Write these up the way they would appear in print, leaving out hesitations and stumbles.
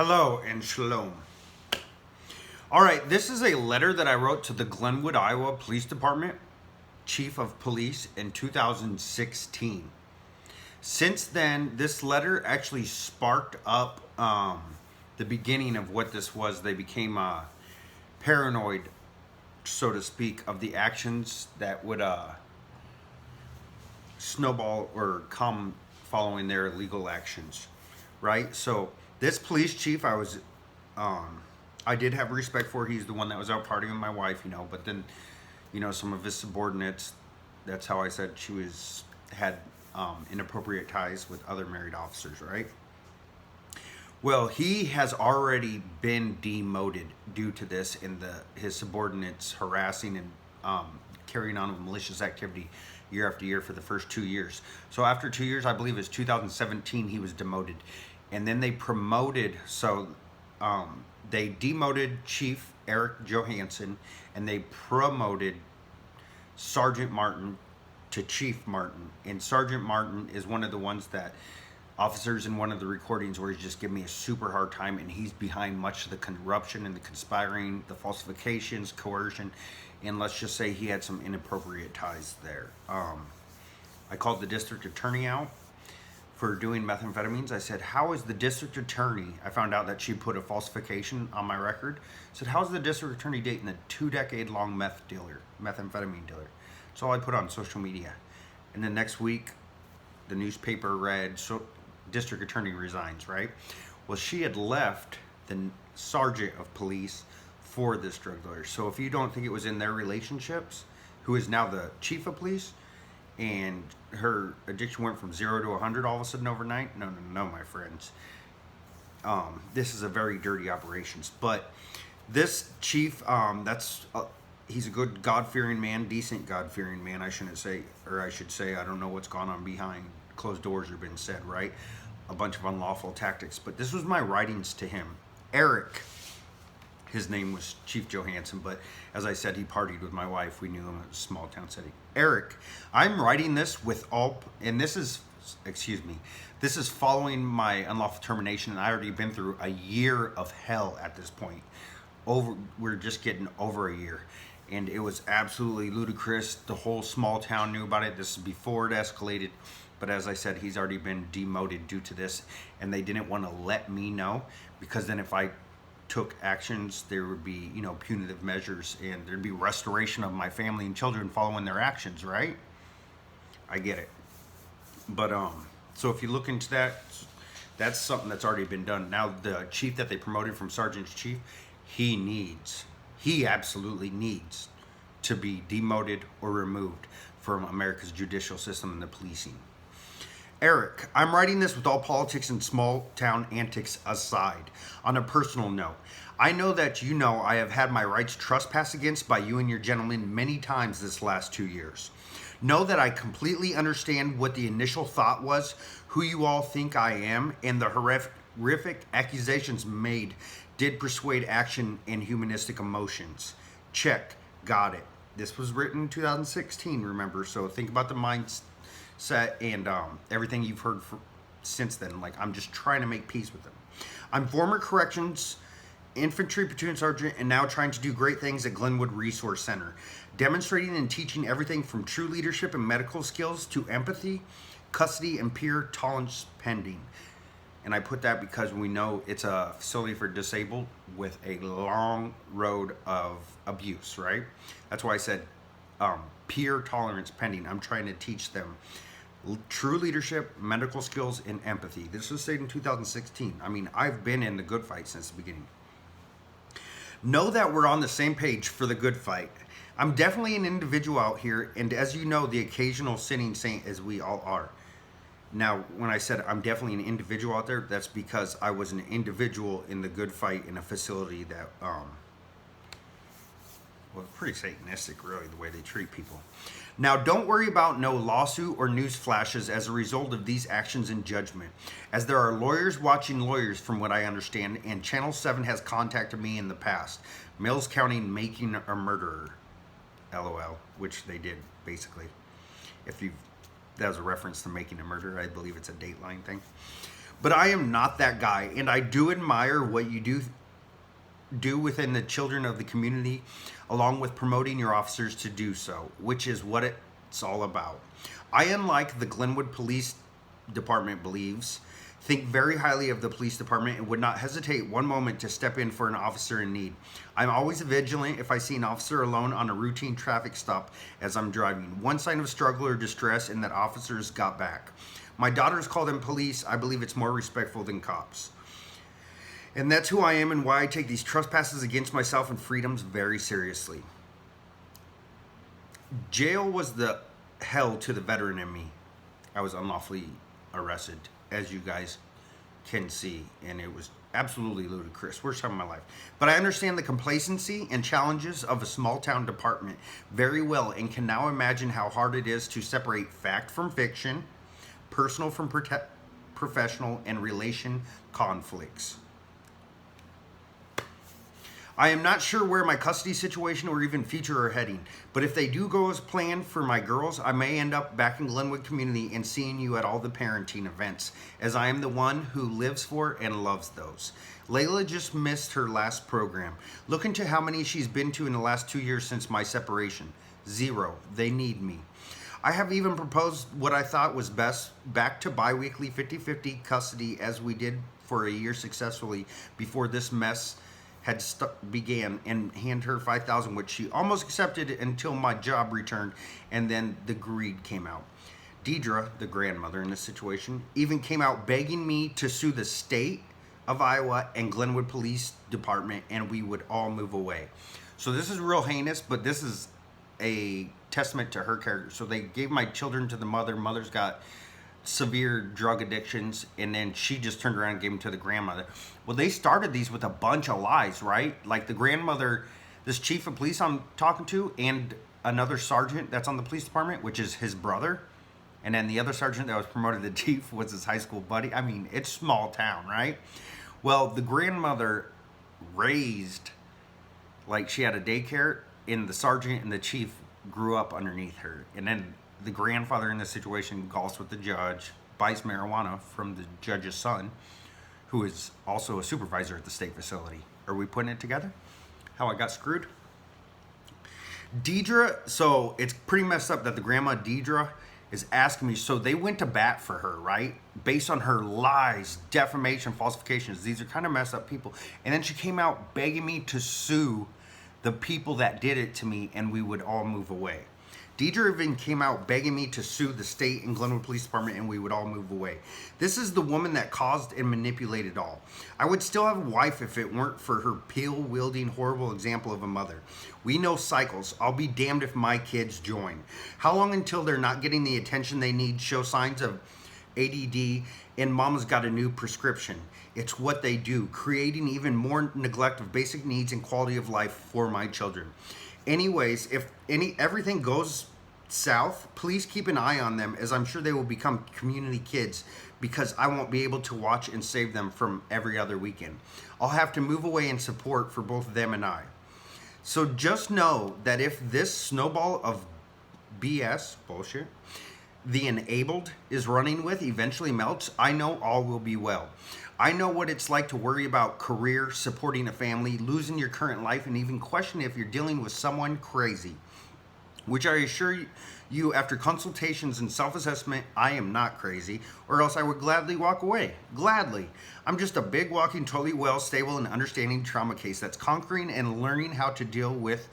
Hello and shalom. All right, this is a letter that I wrote to the Glenwood, Iowa Police Department Chief of Police in 2016. Since then, this letter actually sparked up the beginning of what this was. They became paranoid, so to speak, of the actions that would snowball or come following their illegal actions, right? So this police chief, I did have respect for. He's the one that was out partying with my wife, but then, some of his subordinates, that's how I said she had inappropriate ties with other married officers, right? Well, he has already been demoted due to this and his subordinates harassing and carrying on with malicious activity year after year for the first 2 years. So after 2 years, I believe it's 2017, he was demoted. And then they promoted, they demoted Chief Eric Johansson and they promoted Sergeant Martin to Chief Martin. And Sergeant Martin is one of the ones that officers in one of the recordings where he's just giving me a super hard time, and he's behind much of the corruption and the conspiring, the falsifications, coercion, and let's just say he had some inappropriate ties there. I called the district attorney out for doing methamphetamines. I said, how is the district attorney, I found out that she put a falsification on my record. I said, how's the district attorney dating a 2-decade-long methamphetamine dealer? That's all I put on social media. And then next week, the newspaper read, district attorney resigns, right? Well, she had left the sergeant of police for this drug dealer. So if you don't think it was in their relationships, who is now the chief of police, and her addiction went from 0 to 100 all of a sudden overnight, no, my friends. This is a very dirty operations. But this chief, he's a good God-fearing man, decent God-fearing man, I should say, I don't know what's gone on behind closed doors or been said, right? A bunch of unlawful tactics. But this was my writings to him. Eric, his name was Chief Johansson, but as I said, he partied with my wife. We knew him in a small town city. Eric, I'm writing this and this is following my unlawful termination, and I already been through a year of hell at this point. We're just getting over a year. And it was absolutely ludicrous. The whole small town knew about it. This is before it escalated. But as I said, he's already been demoted due to this. And they didn't want to let me know, because then if I took actions, there would be, punitive measures, and there'd be restoration of my family and children following their actions, right? I get it. But, so if you look into that, that's something that's already been done. Now, the chief that they promoted from sergeant to chief, he absolutely needs to be demoted or removed from America's judicial system and the policing. Eric, I'm writing this with all politics and small town antics aside. On a personal note, I know that I have had my rights trespassed against by you and your gentlemen many times this last 2 years. Know that I completely understand what the initial thought was, who you all think I am, and the horrific accusations made did persuade action and humanistic emotions. Check. Got it. This was written in 2016, remember? So think about the mindset and everything you've heard since then. Like, I'm just trying to make peace with them. I'm former corrections infantry platoon sergeant and now trying to do great things at Glenwood Resource Center, demonstrating and teaching everything from true leadership and medical skills to empathy, custody, and peer tolerance pending. And I put that because we know it's a facility for disabled with a long road of abuse, right? That's why I said peer tolerance pending. I'm trying to teach them true leadership, medical skills, and empathy. This was stated in 2016. I mean, I've been in the good fight since the beginning. Know that we're on the same page for the good fight. I'm definitely an individual out here, and as you know, the occasional sinning saint, as we all are. Now, when I said I'm definitely an individual out there, that's because I was an individual in the good fight in a facility that, pretty satanistic, really, the way they treat people. Now, don't worry about no lawsuit or news flashes as a result of these actions and judgment, as there are lawyers watching lawyers, from what I understand, and Channel 7 has contacted me in the past. Mills County making a murderer, LOL, which they did, basically. That was a reference to Making a Murderer. I believe it's a Dateline thing. But I am not that guy, and I do admire what you do within the children of the community, along with promoting your officers to do so, which is what it's all about. I, unlike the Glenwood Police Department believes, think very highly of the police department and would not hesitate one moment to step in for an officer in need. I'm always vigilant if I see an officer alone on a routine traffic stop as I'm driving. One sign of struggle or distress and that officers got back. My daughters call them police. I believe it's more respectful than cops. And that's who I am and why I take these trespasses against myself and freedoms very seriously. Jail was the hell to the veteran in me. I was unlawfully arrested, as you guys can see, and it was absolutely ludicrous. Worst time of my life. But I understand the complacency and challenges of a small town department very well and can now imagine how hard it is to separate fact from fiction, personal from professional, and relation conflicts. I am not sure where my custody situation or even future are heading, but if they do go as planned for my girls, I may end up back in Glenwood community and seeing you at all the parenting events, as I am the one who lives for and loves those. Layla just missed her last program. Look into how many she's been to in the last 2 years since my separation. 0. They need me. I have even proposed what I thought was best, back to bi-weekly 50-50 custody as we did for a year successfully before this mess had began, and hand her $5,000, which she almost accepted until my job returned, and then the greed came out. Deidre, the grandmother in this situation, even came out begging me to sue the state of Iowa and Glenwood Police Department, and we would all move away. So this is real heinous, but this is a testament to her character. So they gave my children to the mother. Mother's got severe drug addictions, and then she just turned around and gave them to the grandmother. Well, they started these with a bunch of lies, right? Like the grandmother, this chief of police I'm talking to, and another sergeant that's on the police department, which is his brother, and then the other sergeant that was promoted to chief was his high school buddy. I mean, it's small town, right? Well, the grandmother raised, like she had a daycare, and the sergeant and the chief grew up underneath her. And then the grandfather in this situation golfs with the judge, buys marijuana from the judge's son, who is also a supervisor at the state facility. Are we putting it together? How I got screwed? Deidre, so it's pretty messed up that the grandma Deidre is asking me, so they went to bat for her, right? Based on her lies, defamation, falsifications. These are kind of messed up people. And then she came out begging me to sue the people that did it to me, and we would all move away. Deidre even came out begging me to sue the state and Glenwood Police Department, and we would all move away. This is the woman that caused and manipulated all. I would still have a wife if it weren't for her pill-wielding, horrible example of a mother. We know cycles. I'll be damned if my kids join. How long until they're not getting the attention they need, show signs of ADD, and mama's got a new prescription? It's what they do, creating even more neglect of basic needs and quality of life for my children. Anyways, if everything goes south, please keep an eye on them, as I'm sure they will become community kids, because I won't be able to watch and save them from every other weekend. I'll have to move away in support for both them and I. So just know that if this snowball of BS, bullshit, the enabled is running with eventually melts, I know all will be well. I know what it's like to worry about career, supporting a family, losing your current life, and even question if you're dealing with someone crazy. Which I assure you, after consultations and self-assessment, I am not crazy, or else I would gladly walk away. Gladly. I'm just a big, walking, totally well, stable, and understanding trauma case that's conquering and learning how to deal with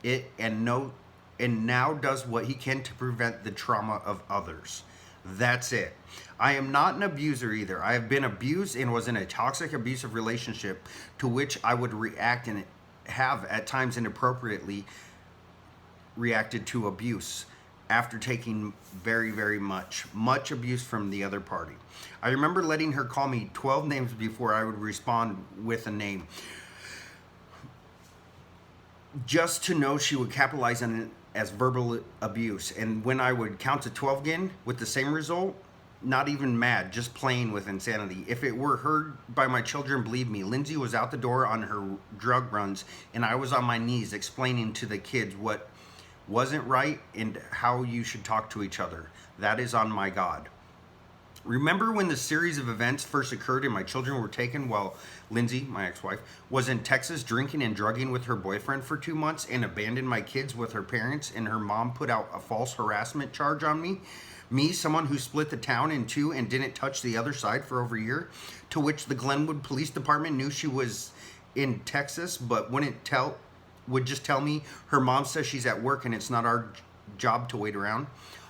it, and now does what he can to prevent the trauma of others. That's it. I am not an abuser either. I have been abused and was in a toxic, abusive relationship to which I would react and have at times inappropriately reacted to abuse after taking very, very much abuse from the other party. I remember letting her call me 12 names before I would respond with a name, just to know she would capitalize on it as verbal abuse. And when I would count to 12 again with the same result, not even mad, just playing with insanity. If it were heard by my children, believe me, Lindsay was out the door on her drug runs, and I was on my knees explaining to the kids what wasn't right and how you should talk to each other. That is on my God. Remember when the series of events first occurred and my children were taken while Lindsay, my ex-wife, was in Texas drinking and drugging with her boyfriend for 2 months and abandoned my kids with her parents, and her mom put out a false harassment charge on me? Me, someone who split the town in two and didn't touch the other side for over a year, to which the Glenwood Police Department knew she was in Texas but would just tell me her mom says she's at work and it's not our job to wait around.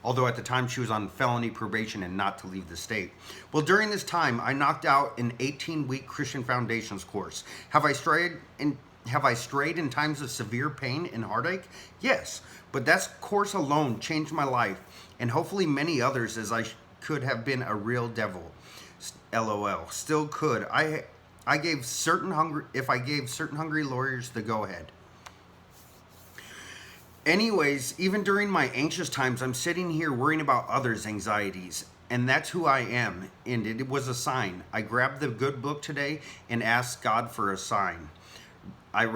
Although at the time she was on felony probation and not to leave the state. Well, during this time, I knocked out an 18-week Christian Foundations course. Have I strayed in times of severe pain and heartache? Yes, but that course alone changed my life, and hopefully many others, as I could have been a real devil. LOL. Still could. If I gave certain hungry lawyers the go-ahead. Anyways, even during my anxious times, I'm sitting here worrying about others' anxieties. And that's who I am. And it was a sign. I grabbed the good book today and asked God for a sign. I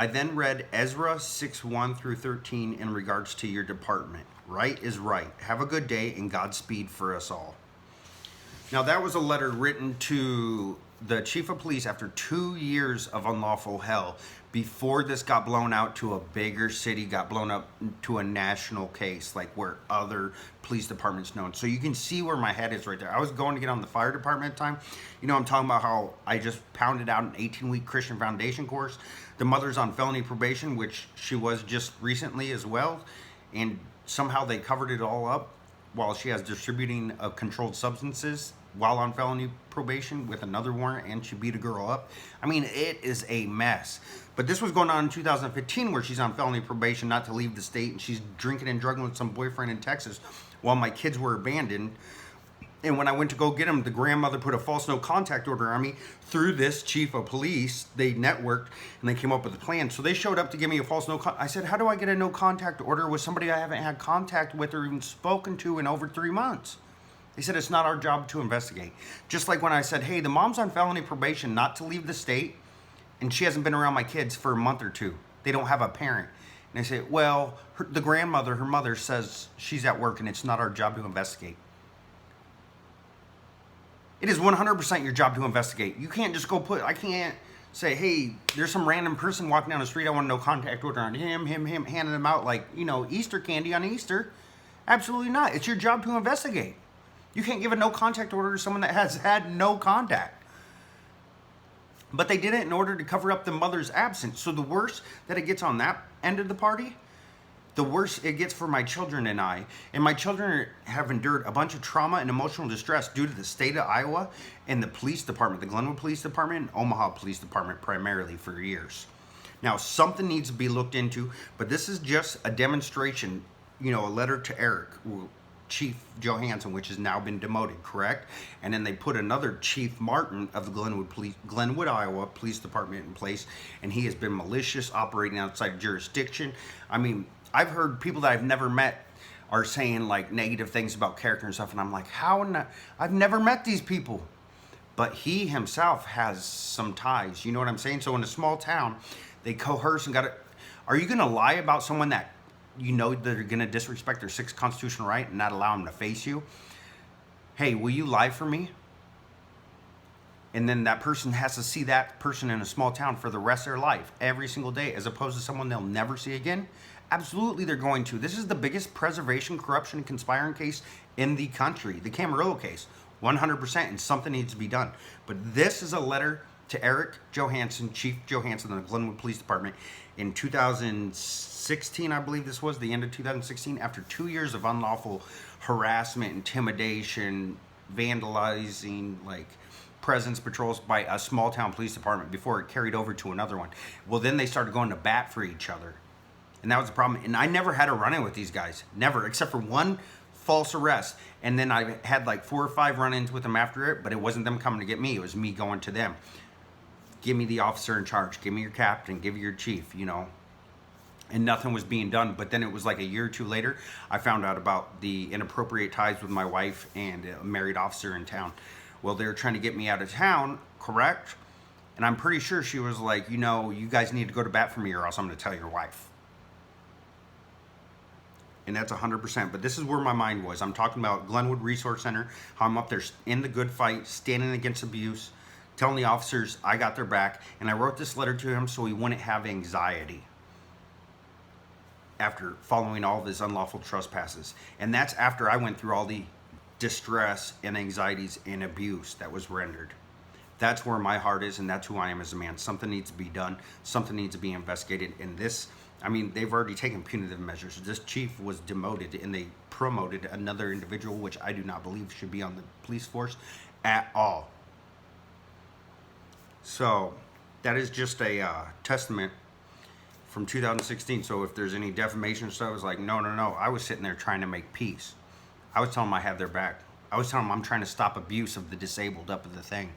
then read Ezra 6:1 through 13 in regards to your department. Right is right. Have a good day and Godspeed for us all. Now that was a letter written to the chief of police after 2 years of unlawful hell, before this got blown out to a bigger city, got blown up to a national case, like where other police departments known. So you can see where my head is right there. I was going to get on the fire department at the time. You know, I'm talking about how I just pounded out an 18-week Christian Foundation course. The mother's on felony probation, which she was just recently as well. And somehow they covered it all up while she has distributing of controlled substances while on felony probation with another warrant, and she beat a girl up. I mean, it is a mess. But this was going on in 2015 where she's on felony probation not to leave the state, and she's drinking and drugging with some boyfriend in Texas while my kids were abandoned. And when I went to go get them, the grandmother put a false no contact order on me through this chief of police. They networked and they came up with a plan. So they showed up to give me a false I said, how do I get a no contact order with somebody I haven't had contact with or even spoken to in over 3 months? They said it's not our job to investigate. Just like when I said, hey, the mom's on felony probation not to leave the state, and she hasn't been around my kids for a month or two. They don't have a parent. And they say, well, the grandmother, her mother says she's at work and it's not our job to investigate. It is 100% your job to investigate. You can't just I can't say, hey, there's some random person walking down the street, I want a no contact order on him, handing them out like, Easter candy on Easter. Absolutely not. It's your job to investigate. You can't give a no contact order to someone that has had no contact. But they did it in order to cover up the mother's absence. So the worse that it gets on that end of the party, the worse it gets for my children and I. And my children have endured a bunch of trauma and emotional distress due to the state of Iowa and the police department, the Glenwood Police Department and Omaha Police Department primarily for years. Now, something needs to be looked into, but this is just a demonstration, a letter to Eric, Chief Johansson, which has now been demoted, correct? And then they put another Chief Martin of the Glenwood, Iowa Police Department in place, and he has been malicious, operating outside jurisdiction. I mean, I've heard people that I've never met are saying like negative things about character and stuff, and I'm like, I've never met these people. But he himself has some ties, you know what I'm saying? So in a small town, they coerce and are you gonna lie about someone that they're going to disrespect their 6th constitutional right and not allow them to face you? Hey, will you lie for me? And then that person has to see that person in a small town for the rest of their life, every single day, as opposed to someone they'll never see again? Absolutely, they're going to. This is the biggest preservation, corruption, and conspiring case in the country. The Camarillo case, 100%, and something needs to be done. But this is a letter to Eric Johansson, Chief Johansson of the Glenwood Police Department in 2016, I believe this was, the end of 2016, after 2 years of unlawful harassment, intimidation, vandalizing, presence patrols by a small town police department before it carried over to another one. Well, then they started going to bat for each other. And that was the problem. And I never had a run-in with these guys. Never, except for one false arrest. And then I had 4 or 5 run-ins with them after it, but it wasn't them coming to get me. It was me going to them. Give me the officer in charge. Give me your captain. Give me your chief, And nothing was being done. But then it was a year or two later, I found out about the inappropriate ties with my wife and a married officer in town. Well, they were trying to get me out of town, correct? And I'm pretty sure she was like, you guys need to go to bat for me or else I'm going to tell your wife. And that's 100%. But this is where my mind was. I'm talking about Glenwood Resource Center, how I'm up there in the good fight, standing against abuse, telling the officers I got their back. And I wrote this letter to him so he wouldn't have anxiety after following all of his unlawful trespasses. And that's after I went through all the distress and anxieties and abuse that was rendered. That's where my heart is, and that's who I am as a man. Something needs to be done. Something needs to be investigated. And this, I mean, they've already taken punitive measures. This chief was demoted, and they promoted another individual, which I do not believe should be on the police force at all. So that is just a testament from 2016. So if there's any defamation stuff, I was like, no. I was sitting there trying to make peace. I was telling them I have their back. I was telling them I'm trying to stop abuse of the disabled up at the thing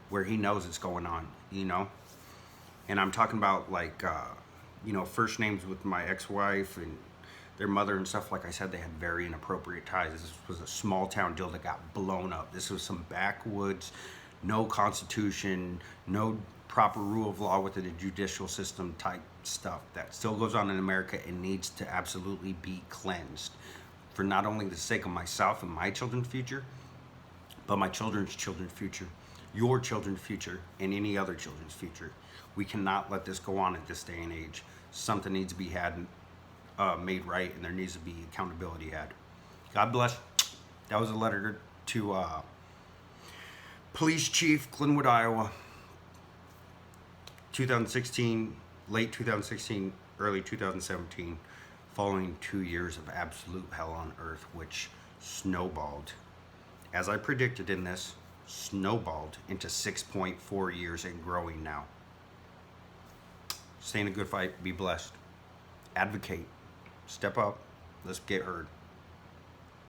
where he knows it's going on, you know? And I'm talking about, like, you know, first names with my ex-wife and their mother and stuff. Like I said, they had very inappropriate ties. This was a small town deal that got blown up. This was some backwoods, no constitution, no proper rule of law within the judicial system type stuff that still goes on in America and needs to absolutely be cleansed for not only the sake of myself and my children's future, but my children's future, your children's future, and any other children's future. We cannot let this go on at this day and age. Something needs to be made right, and there needs to be accountability had. God bless. That was a letter to Police Chief, Glenwood, Iowa, 2016, late 2016, early 2017, following 2 years of absolute hell on earth, which snowballed, as I predicted in this, snowballed into 6.4 years and growing now. Stay in a good fight. Be blessed. Advocate. Step up. Let's get heard.